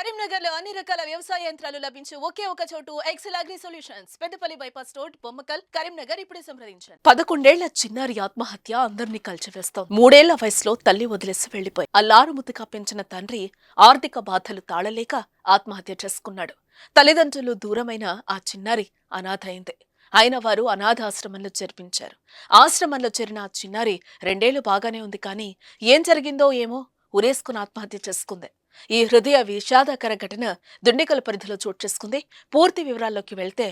కరీంనగర్ లో అన్ని రకాల వ్యవసాయ యంత్రాలు లభించే ఒకే ఒక చోటు Excel Agri Solutions Peddapalli bypass road Bommakal Karimnagar ఇప్పుడే సంప్రదించండి. 11 ఏళ్ల చిన్నారి ఆత్మహత్య అందరినీ కలిచివేస్తోంది. 3 ఏళ్ల వయసులో తల్లి వదిలేసి వెళ్లిపోయి అల్లారుముద్దుగా పెంచిన తండ్రి ఆర్థిక బాధలు తాళలేక ఆత్మహత్య చేసుకున్నాడు. తల్లిదండ్రులు దూరమైన ఆ చిన్నారి అనాథ అయింది. అయిన వారు అనాథాశ్రమంలో చేర్పించారు. ఆశ్రమంలో చేరిన ఆ చిన్నారి 2 ఏళ్లు బాగానే ఉంది, కానీ ఏం జరిగిందో ఏమో ఉరేసుకుని ఆత్మహత్య చేసుకుంది. ఈ హృదయ విషాదకర ఘటన దుండిగల్ పరిధిలో చోటు చేసుకుంది. పూర్తి వివరాల్లోకి వెళ్తే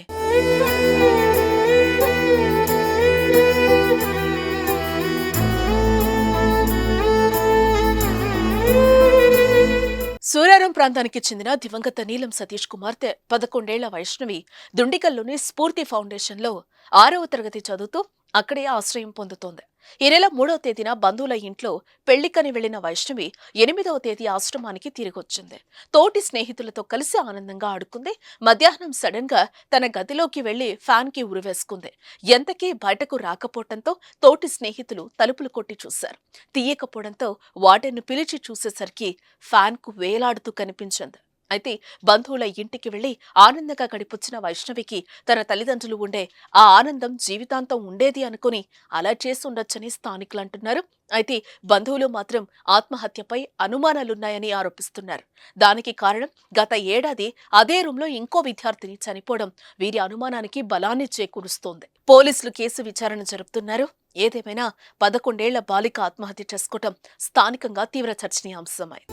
సూరారం ప్రాంతానికి చెందిన దివంగత నీలం సతీష్ కుమార్తె 11 ఏళ్ల వైష్ణవి దుండిగల్లోని స్ఫూర్తి ఫౌండేషన్లో 6వ తరగతి చదువుతూ అక్కడే ఆశ్రయం పొందుతోంది. ఈ నెల 3వ తేదీన బంధువుల ఇంట్లో పెళ్లికని వెళ్లిన వైష్ణవి 8వ తేదీ ఆశ్రమానికి తిరిగొచ్చింది. తోటి స్నేహితులతో కలిసి ఆనందంగా ఆడుకుంది. మధ్యాహ్నం సడన్ గా తన గదిలోకి వెళ్లి ఫ్యాన్ కి ఉరివేసుకుంది. ఎంతకీ బయటకు రాకపోవడంతో తోటి స్నేహితులు తలుపులు కొట్టి చూశారు. తీయకపోవడంతో వార్డెన్ను పిలిచి చూసేసరికి ఫ్యాన్ కు వేలాడుతూ కనిపించింది. అయితే బంధువుల ఇంటికి వెళ్లి ఆనందంగా గడిపొచ్చిన వైష్ణవికి తన తల్లిదండ్రులు ఉండే ఆ ఆనందం జీవితాంతం ఉండేది అనుకుని అలా చేసుండొచ్చని స్థానికులు అంటున్నారు. అయితే బంధువులు మాత్రం ఆత్మహత్యపై అనుమానాలున్నాయని ఆరోపిస్తున్నారు. దానికి కారణం గత ఏడాది అదే రూంలో ఇంకో విద్యార్థిని చనిపోవడం వీరి అనుమానానికి బలాన్ని చేకూరుస్తోంది. పోలీసులు కేసు విచారణ జరుపుతున్నారు. ఏదేమైనా 11 ఏళ్ల బాలిక ఆత్మహత్య చేసుకోవడం స్థానికంగా తీవ్ర చర్చనీయాంశమైంది.